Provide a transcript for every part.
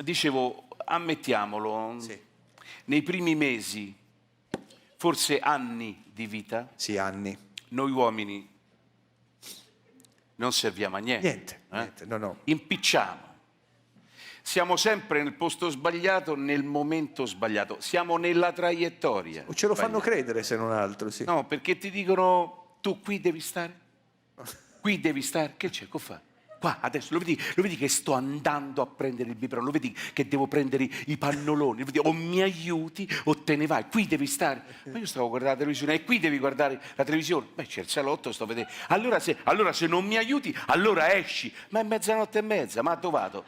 dicevo, ammettiamolo, Sì. nei primi mesi, forse anni di vita, Sì, anni. noi uomini non serviamo a niente. Niente, no. Impicciamo. Siamo sempre nel posto sbagliato, nel momento sbagliato. Siamo nella traiettoria. O ce lo fanno sbagliata. credere, se non altro, sì. No, perché ti dicono, tu qui devi stare. Qui devi stare. Che c'è? Che fa? Qua, adesso, lo vedi che sto andando a prendere il biberon, lo vedi che devo prendere i pannoloni, lo vedi, o mi aiuti o te ne vai, qui devi stare. Ma io stavo guardando la televisione e qui devi guardare la televisione. Beh, c'è il salotto, sto a vedere. Allora se non mi aiuti, allora esci. Ma è mezzanotte e mezza, ma dove vado?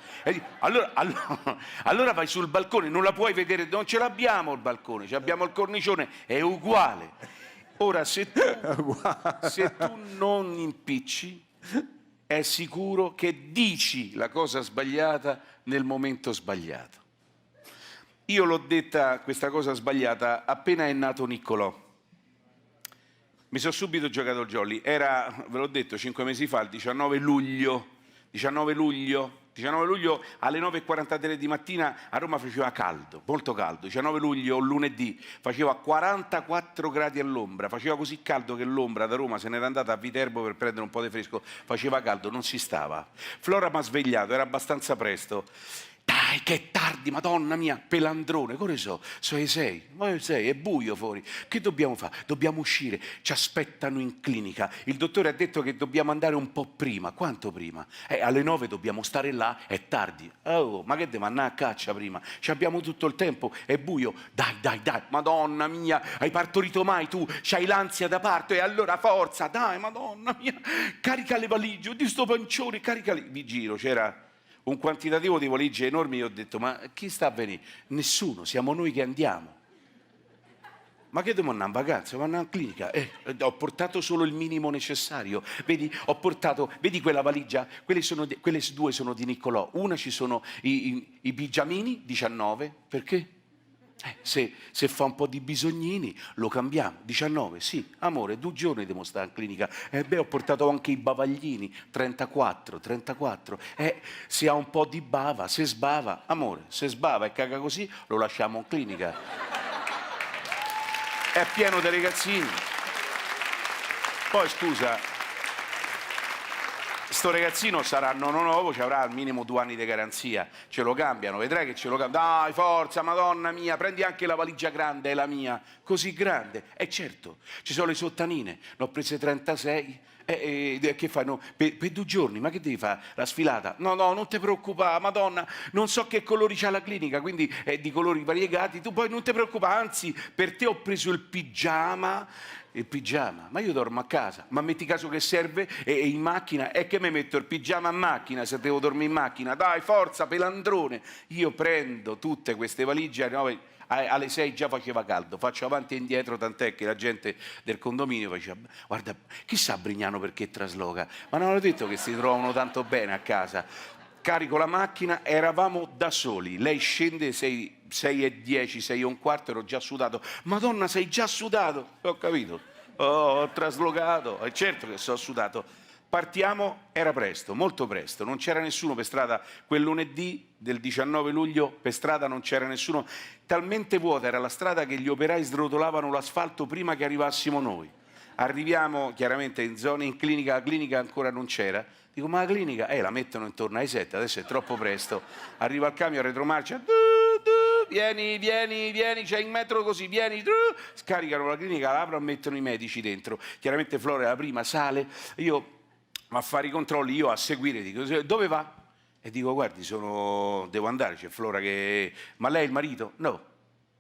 Allora vai sul balcone, non la puoi vedere, non ce l'abbiamo il balcone, abbiamo il cornicione, è uguale. Ora, se tu non impicci, è sicuro che dici la cosa sbagliata nel momento sbagliato. Io l'ho detta questa cosa sbagliata appena è nato Niccolò. Mi sono subito giocato il jolly. Era, ve l'ho detto, 5 mesi fa, il 19 luglio alle 9:43 di mattina a Roma faceva caldo, molto caldo. 19 luglio, lunedì, faceva 44 gradi all'ombra, faceva così caldo che l'ombra da Roma se n'era andata a Viterbo per prendere un po' di fresco, faceva caldo, non si stava. Flora mi ha svegliato, era abbastanza presto. Dai, che è tardi, madonna mia, pelandrone, come so? Sono le 6, ma le 6, è buio fuori. Che dobbiamo fare? Dobbiamo uscire, ci aspettano in clinica. Il dottore ha detto che dobbiamo andare un po' prima. Quanto prima? Alle 9 dobbiamo stare là, è tardi. Oh, ma che devo andare a caccia prima? Ci abbiamo tutto il tempo, è buio. Dai, madonna mia, hai partorito mai tu? C'hai l'ansia da parto e allora forza, dai, madonna mia, carica le valigie, di sto pancione, caricale. Vi giro, c'era un quantitativo di valigie enormi, io ho detto, ma chi sta a venire? Nessuno, siamo noi che andiamo. Ma che devo andare in vacanza? Devo andare in clinica. Ho portato solo il minimo necessario. Vedi, vedi quella valigia? Quelle due sono di Niccolò. Una ci sono i pigiamini, 19, perché? Se fa un po' di bisognini lo cambiamo. 19, sì, amore, 2 giorni devo stare in clinica. Ho portato anche i bavaglini, 34. Se ha un po' di bava, se sbava, amore, se sbava e caga così, lo lasciamo in clinica. È pieno di ragazzini. Poi scusa, sto ragazzino sarà nonno nuovo, ci avrà al minimo 2 anni di garanzia, ce lo cambiano, vedrai che ce lo cambiano. Dai, forza, madonna mia, prendi anche la valigia grande, è la mia, così grande. E certo, ci sono le sottanine, ne ho prese 36, che fanno? Per 2 giorni, ma che devi fare? La sfilata? No, non ti preoccupare, madonna, non so che colori c'ha la clinica, quindi è di colori variegati, tu poi non ti preoccupare, anzi, per te ho preso il pigiama, ma io dormo a casa, ma metti caso che serve in macchina, e che mi metto il pigiama in macchina se devo dormire in macchina? Dai, forza, pelandrone. Io prendo tutte queste valigie, alle 6 già faceva caldo, faccio avanti e indietro, tant'è che la gente del condominio faceva, guarda, chissà Brignano perché trasloca, ma non hanno detto che si trovano tanto bene a casa. Carico la macchina, eravamo da soli, lei scende 6:10, 6:15, ero già sudato. Madonna, sei già sudato? Ho capito, ho traslocato, è certo che sono sudato. Partiamo, era presto, molto presto, non c'era nessuno per strada, quel lunedì del 19 luglio per strada non c'era nessuno, talmente vuota era la strada che gli operai srotolavano l'asfalto prima che arrivassimo noi. Arriviamo chiaramente in zone in clinica, la clinica ancora non c'era. Dico, ma la clinica? La mettono intorno ai 7, adesso è troppo presto. Arriva il camion, retromarcia, vieni, c'è in metro così, vieni, scaricano la clinica, la aprono e mettono i medici dentro. Chiaramente Flora è la prima, sale, io a fare i controlli, io a seguire, dico, dove va? E dico, guardi, devo andare, c'è Flora che... Ma lei è il marito? No.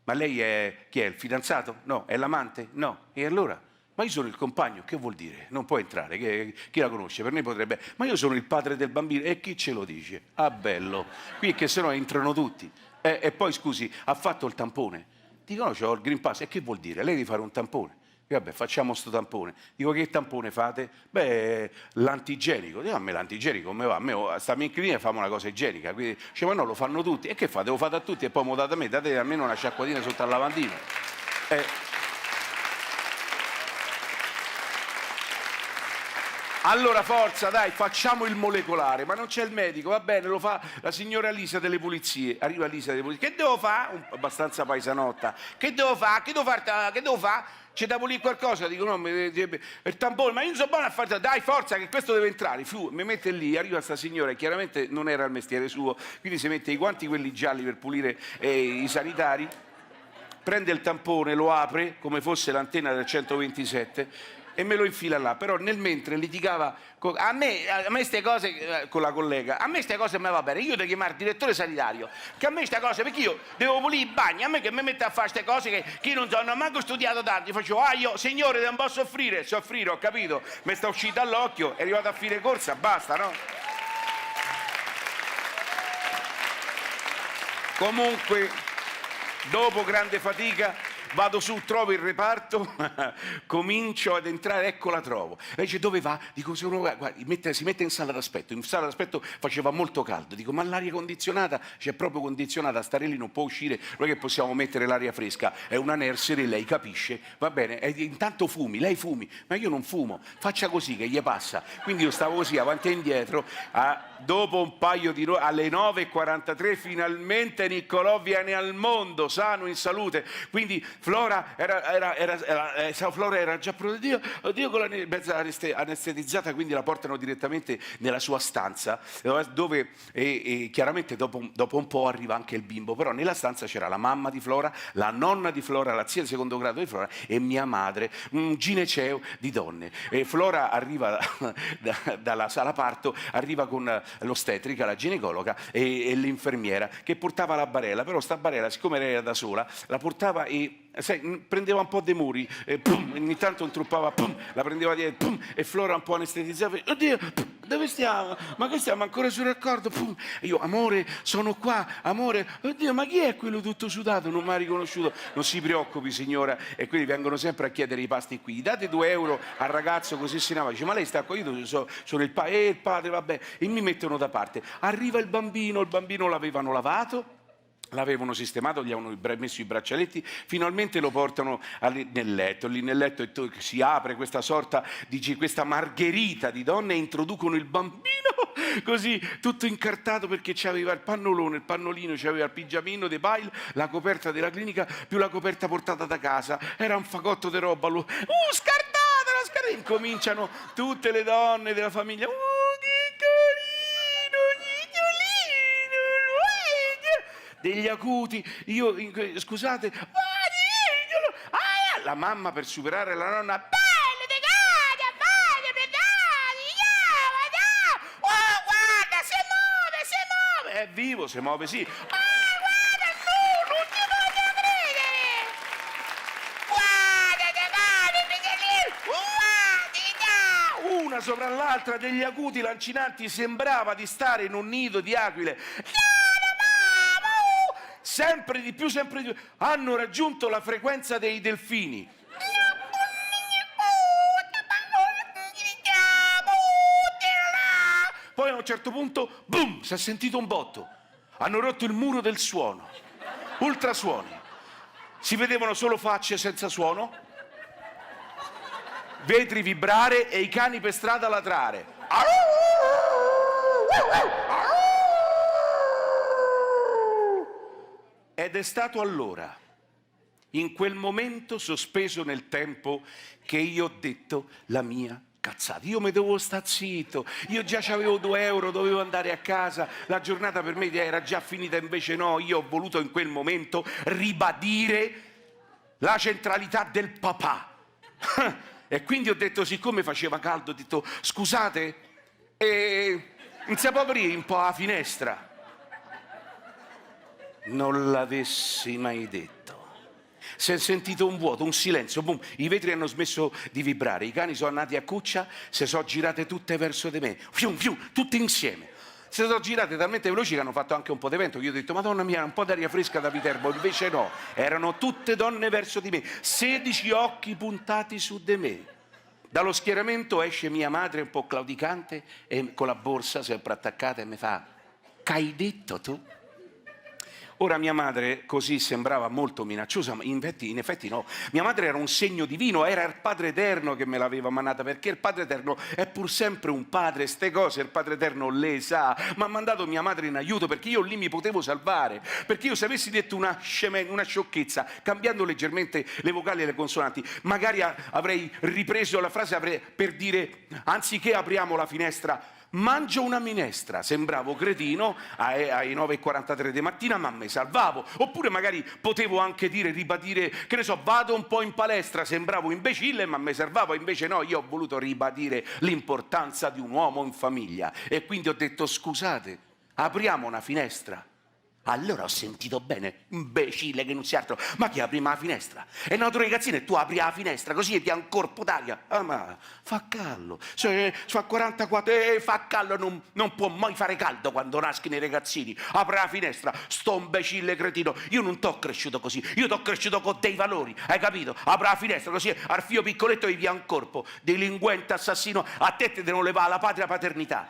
Ma lei è... chi è? Il fidanzato? No. È l'amante? No. E allora? Ma io sono il compagno, che vuol dire? Non può entrare, chi la conosce? Per me potrebbe... Ma io sono il padre del bambino, e chi ce lo dice? Ah, bello, qui è che sennò entrano tutti. E poi, scusi, ha fatto il tampone? Dico, no, c'ho il Green Pass, e che vuol dire? Lei deve fare un tampone. Vabbè, facciamo sto tampone. Dico, che tampone fate? Beh, l'antigenico. Dico, a me l'antigenico come va? A me stiamo in clinica e facciamo una cosa igienica. Quindi dice, ma no, lo fanno tutti. E che fate? Devo fare a tutti e poi mo date a me, date almeno una sciacquatina sotto al lavandino. Allora forza, dai, facciamo il molecolare, ma non c'è il medico, va bene, lo fa la signora Lisa delle pulizie. Arriva Lisa delle pulizie, che devo fare? Abbastanza paesanotta. Che devo fare? Che devo fare? Che devo fare? C'è da pulire qualcosa? Dico no, il tampone, ma io non so buono a fare, dai forza che questo deve entrare. Mi mette lì, arriva sta signora, e chiaramente non era il mestiere suo, quindi si mette i guanti quelli gialli per pulire i sanitari, prende il tampone, lo apre come fosse l'antenna del 127 e me lo infila là, però nel mentre litigava a me ste cose con la collega, a me ste cose mi va bene, io devo chiamare il direttore sanitario, che a me ste cose, perché io devo pulire i bagni, a me che mi mette a fare ste cose che io non so, non ho manco studiato tanto, faccio, io signore non posso soffrire, ho capito, mi sta uscita all'occhio, è arrivato a fine corsa, basta, no? Comunque, dopo grande fatica, vado su, trovo il reparto, comincio ad entrare, ecco la trovo. Lei dice, dove va? Dico, guarda, si mette in sala d'aspetto. In sala d'aspetto faceva molto caldo. Dico, ma l'aria condizionata? C'è proprio condizionata, stare lì non può uscire, non è che possiamo mettere l'aria fresca. È una nursery, lei capisce, va bene, e intanto fumi, lei fumi, ma io non fumo, faccia così che gli passa. Quindi io stavo così, avanti e indietro, dopo un paio di alle 9:43 finalmente Niccolò viene al mondo, sano, in salute. Quindi Flora era già pronta, oddio, con la mezza anestetizzata, quindi la portano direttamente nella sua stanza, dove chiaramente dopo un po' arriva anche il bimbo, però nella stanza c'era la mamma di Flora, la nonna di Flora, la zia di secondo grado di Flora e mia madre, un gineceo di donne. E Flora arriva dalla sala parto, arriva con l'ostetrica, la ginecologa e l'infermiera che portava la barella, però sta barella, siccome lei era da sola, la portava e prendeva un po' dei muri, ogni tanto intruppava, la prendeva dietro, e Flora un po' anestetizzava, oddio, dove stiamo? Ma che stiamo ancora sul raccordo? E io, amore, sono qua, amore, oddio, ma chi è quello tutto sudato? Non mi ha riconosciuto. Non si preoccupi signora, e quindi vengono sempre a chiedere i pasti qui, date 2 euro al ragazzo così si lava. Dice, ma lei sta qua, io sono il padre, vabbè, e mi mettono da parte. Arriva il bambino l'avevano lavato, l'avevano sistemato, gli avevano messo i braccialetti, finalmente lo portano nel letto, lì nel letto si apre questa sorta di questa margherita di donne e introducono il bambino così tutto incartato, perché c'aveva il pannolone, il pannolino, c'aveva il pigiamino de Pile, la coperta della clinica più la coperta portata da casa, era un fagotto di roba, scartatelo, scartatelo, incominciano tutte le donne della famiglia, degli acuti, io, scusate, la mamma per superare la nonna, guarda, si muove, è vivo, si muove, sì, guarda, no, non ti voglio credere, guarda, una sopra l'altra, degli acuti lancinanti, sembrava di stare in un nido di aquile. Sempre di più, hanno raggiunto la frequenza dei delfini. Poi a un certo punto, boom, si è sentito un botto. Hanno rotto il muro del suono. Ultrasuoni. Si vedevano solo facce senza suono, vetri vibrare e i cani per strada latrare. Ed è stato allora, in quel momento sospeso nel tempo, che io ho detto la mia cazzata. Io mi dovevo star zitto, io già avevo 2 euro, dovevo andare a casa, la giornata per me era già finita, invece no, io ho voluto in quel momento ribadire la centralità del papà. E quindi ho detto, siccome faceva caldo, ho detto, scusate, non si può aprire un po' la finestra? Non l'avessi mai detto. Si è sentito un vuoto, un silenzio, boom, i vetri hanno smesso di vibrare, i cani sono andati a cuccia, si sono girate tutte verso di me, fium, fium, tutte insieme. Si sono girate talmente veloci che hanno fatto anche un po' di vento. Io ho detto, madonna mia, un po' d'aria fresca da Viterbo, invece no, erano tutte donne verso di me, 16 occhi puntati su di me. Dallo schieramento esce mia madre un po' claudicante e con la borsa sempre attaccata e mi fa, che hai detto tu? Ora mia madre così sembrava molto minacciosa, ma in effetti no. Mia madre era un segno divino, era il Padre Eterno che me l'aveva mandata, perché il Padre Eterno è pur sempre un padre, ste cose il Padre Eterno le sa. Ma ha mandato mia madre in aiuto perché io lì mi potevo salvare, perché io se avessi detto una sciocchezza, cambiando leggermente le vocali e le consonanti, magari avrei ripreso la frase per dire, anziché apriamo la finestra, mangio una minestra. Sembravo cretino ai 9:43 di mattina, ma me salvavo. Oppure magari potevo anche ribadire, che ne so, vado un po' in palestra. Sembravo imbecille, ma me salvavo. Invece no, io ho voluto ribadire l'importanza di un uomo in famiglia e quindi ho detto, scusate, apriamo una finestra. Allora ho sentito bene, imbecille che non sia altro. Ma chi apri la finestra? È nato ragazzino e tu apri la finestra così e ti ha un corpo d'aria. Ah, ma fa caldo. Se fa 44 fa caldo, non può mai fare caldo quando nascono i ragazzini. Apri la finestra, sto imbecille cretino. Io non t'ho cresciuto così, io t'ho cresciuto con dei valori, hai capito? Apri la finestra così al figlio piccoletto gli via un corpo. Delinquente, assassino, a te devono levare la patria paternità.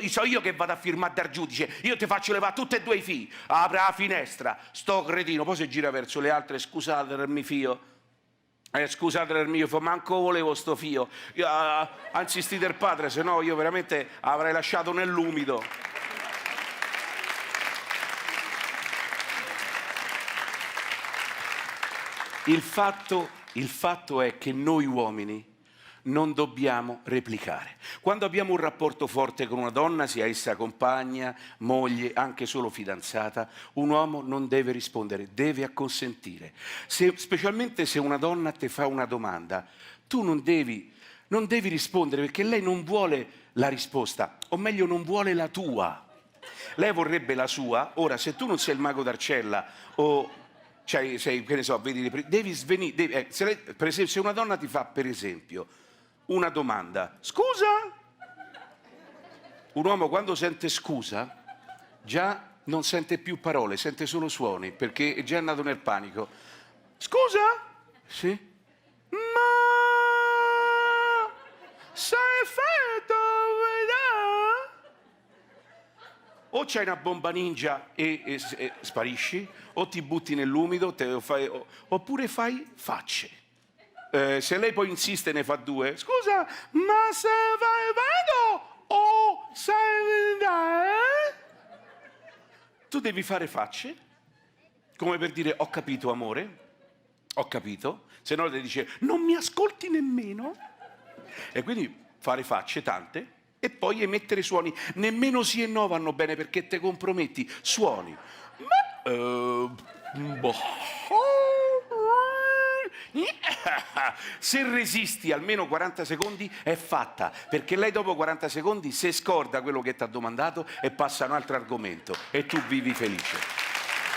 So io che vado a firmare dal giudice, io ti faccio levare tutti e due i figli. Apre la finestra, sto cretino, poi si gira verso le altre, scusate del mio figlio, scusate del mio figlio, manco volevo sto figlio, ha insistito il padre, se no io veramente avrei lasciato nell'umido. Il fatto è che noi uomini non dobbiamo replicare. Quando abbiamo un rapporto forte con una donna, sia essa compagna, moglie, anche solo fidanzata, un uomo non deve rispondere, deve acconsentire. Specialmente se una donna ti fa una domanda, tu non devi rispondere, perché lei non vuole la risposta, o meglio non vuole la tua. Lei vorrebbe la sua. Ora, se tu non sei il mago d'Arcella o sei, che ne so, devi svenire. Per esempio, se una donna ti fa, per esempio, una domanda, scusa? Un uomo quando sente scusa già non sente più parole, sente solo suoni, perché è già andato nel panico. Scusa? Sì? Ma sai fatto vedere? O c'hai una bomba ninja e sparisci, o ti butti nell'umido, oppure fai facce. Se lei poi insiste ne fa due, scusa, ma se vai vedo o sai vedere? Tu devi fare facce, come per dire ho capito amore, ho capito, se no le dice non mi ascolti nemmeno, e quindi fare facce tante e poi emettere suoni, nemmeno sì e no vanno bene perché te comprometti, suoni. Se resisti almeno 40 secondi è fatta, perché lei dopo 40 secondi si scorda quello che ti ha domandato e passa a un altro argomento e tu vivi felice.